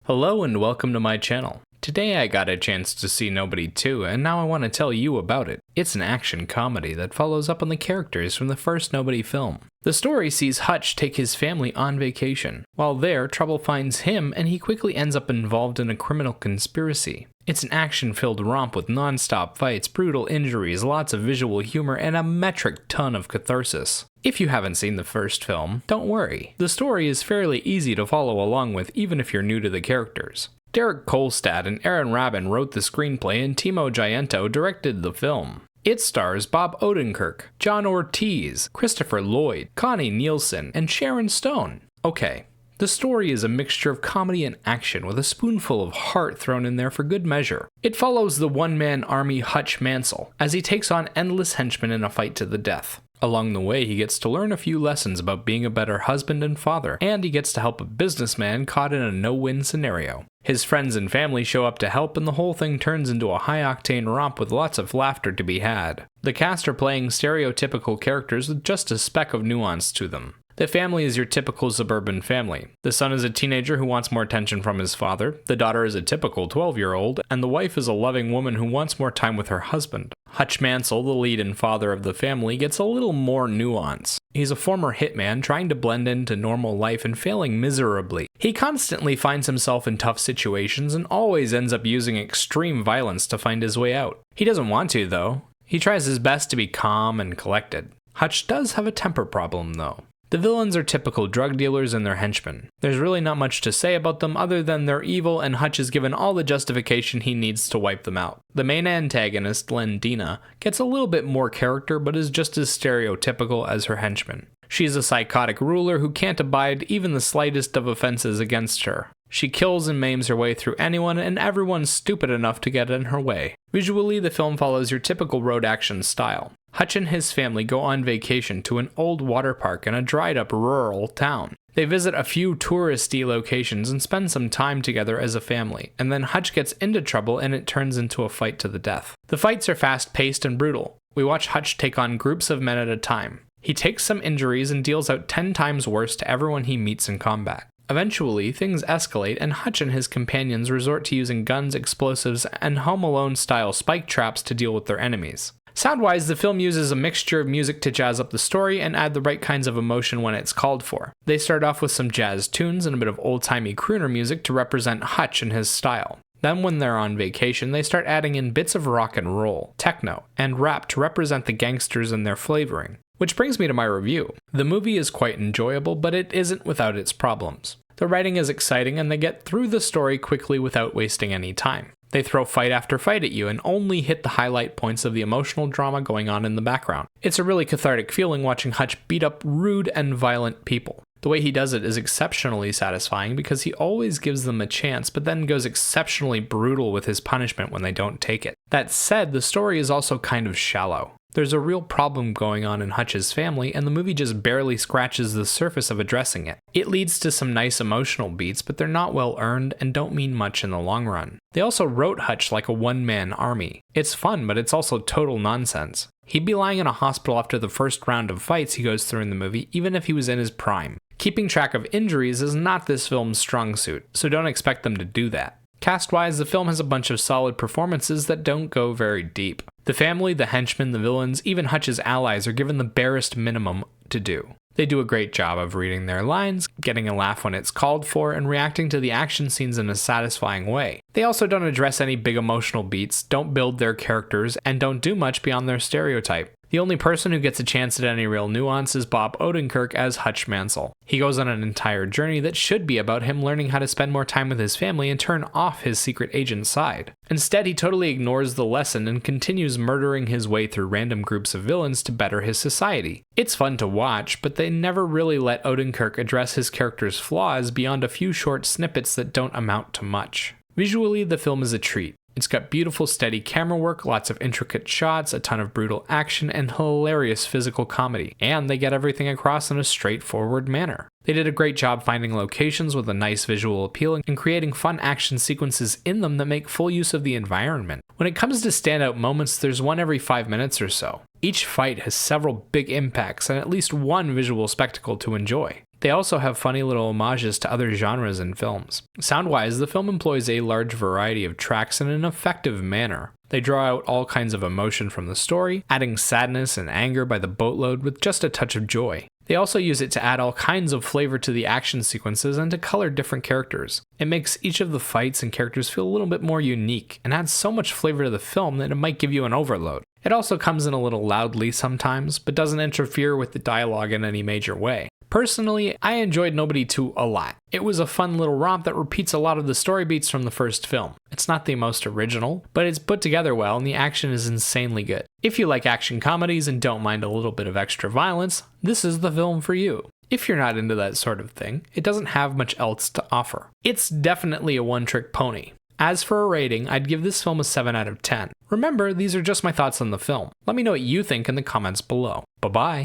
Hello and welcome to my channel. Today I got a chance to see Nobody 2 and now I want to tell you about it. It's an action comedy that follows up on the characters from the first Nobody film. The story sees Hutch take his family on vacation. While there, trouble finds him and he quickly ends up involved in a criminal conspiracy. It's an action-filled romp with non-stop fights, brutal injuries, lots of visual humor, and a metric ton of catharsis. If you haven't seen the first film, don't worry. The story is fairly easy to follow along with even if you're new to the characters. Derek Kolstad and Aaron Rabin wrote the screenplay and Timo Gianto directed the film. It stars Bob Odenkirk, John Ortiz, Christopher Lloyd, Connie Nielsen, and Sharon Stone. Okay. The story is a mixture of comedy and action with a spoonful of heart thrown in there for good measure. It follows the one-man army Hutch Mansell as he takes on endless henchmen in a fight to the death. Along the way, he gets to learn a few lessons about being a better husband and father, and he gets to help a businessman caught in a no-win scenario. His friends and family show up to help, and the whole thing turns into a high-octane romp with lots of laughter to be had. The cast are playing stereotypical characters with just a speck of nuance to them. The family is your typical suburban family. The son is a teenager who wants more attention from his father, the daughter is a typical 12-year-old, and the wife is a loving woman who wants more time with her husband. Hutch Mansell, the lead and father of the family, gets a little more nuance. He's a former hitman trying to blend into normal life and failing miserably. He constantly finds himself in tough situations and always ends up using extreme violence to find his way out. He doesn't want to, though. He tries his best to be calm and collected. Hutch does have a temper problem, though. The villains are typical drug dealers and their henchmen. There's really not much to say about them other than they're evil and Hutch is given all the justification he needs to wipe them out. The main antagonist, Lendina, gets a little bit more character but is just as stereotypical as her henchmen. She's a psychotic ruler who can't abide even the slightest of offenses against her. She kills and maims her way through anyone and everyone's stupid enough to get in her way. Visually, the film follows your typical road action style. Hutch and his family go on vacation to an old water park in a dried-up rural town. They visit a few touristy locations and spend some time together as a family, and then Hutch gets into trouble and it turns into a fight to the death. The fights are fast-paced and brutal. We watch Hutch take on groups of men at a time. He takes some injuries and deals out 10 times worse to everyone he meets in combat. Eventually, things escalate and Hutch and his companions resort to using guns, explosives, and Home Alone-style spike traps to deal with their enemies. Sound-wise, the film uses a mixture of music to jazz up the story and add the right kinds of emotion when it's called for. They start off with some jazz tunes and a bit of old-timey crooner music to represent Hutch and his style. Then when they're on vacation, they start adding in bits of rock and roll, techno, and rap to represent the gangsters and their flavoring. Which brings me to my review. The movie is quite enjoyable, but it isn't without its problems. The writing is exciting and they get through the story quickly without wasting any time. They throw fight after fight at you and only hit the highlight points of the emotional drama going on in the background. It's a really cathartic feeling watching Hutch beat up rude and violent people. The way he does it is exceptionally satisfying because he always gives them a chance but then goes exceptionally brutal with his punishment when they don't take it. That said, the story is also kind of shallow. There's a real problem going on in Hutch's family, and the movie just barely scratches the surface of addressing it. It leads to some nice emotional beats, but they're not well earned and don't mean much in the long run. They also wrote Hutch like a one-man army. It's fun, but it's also total nonsense. He'd be lying in a hospital after the first round of fights he goes through in the movie, even if he was in his prime. Keeping track of injuries is not this film's strong suit, so don't expect them to do that. Cast-wise, the film has a bunch of solid performances that don't go very deep. The family, the henchmen, the villains, even Hutch's allies are given the barest minimum to do. They do a great job of reading their lines, getting a laugh when it's called for, and reacting to the action scenes in a satisfying way. They also don't address any big emotional beats, don't build their characters, and don't do much beyond their stereotype. The only person who gets a chance at any real nuance is Bob Odenkirk as Hutch Mansell. He goes on an entire journey that should be about him learning how to spend more time with his family and turn off his secret agent side. Instead, he totally ignores the lesson and continues murdering his way through random groups of villains to better his society. It's fun to watch, but they never really let Odenkirk address his character's flaws beyond a few short snippets that don't amount to much. Visually, the film is a treat. It's got beautiful, steady camera work, lots of intricate shots, a ton of brutal action, and hilarious physical comedy. And they get everything across in a straightforward manner. They did a great job finding locations with a nice visual appeal and creating fun action sequences in them that make full use of the environment. When it comes to standout moments, there's one every 5 minutes or so. Each fight has several big impacts and at least one visual spectacle to enjoy. They also have funny little homages to other genres and films. Sound-wise, the film employs a large variety of tracks in an effective manner. They draw out all kinds of emotion from the story, adding sadness and anger by the boatload with just a touch of joy. They also use it to add all kinds of flavor to the action sequences and to color different characters. It makes each of the fights and characters feel a little bit more unique, and adds so much flavor to the film that it might give you an overload. It also comes in a little loudly sometimes, but doesn't interfere with the dialogue in any major way. Personally, I enjoyed Nobody 2 a lot. It was a fun little romp that repeats a lot of the story beats from the first film. It's not the most original, but it's put together well and the action is insanely good. If you like action comedies and don't mind a little bit of extra violence, this is the film for you. If you're not into that sort of thing, it doesn't have much else to offer. It's definitely a one-trick pony. As for a rating, I'd give this film a 7 out of 10. Remember, these are just my thoughts on the film. Let me know what you think in the comments below. Bye-bye.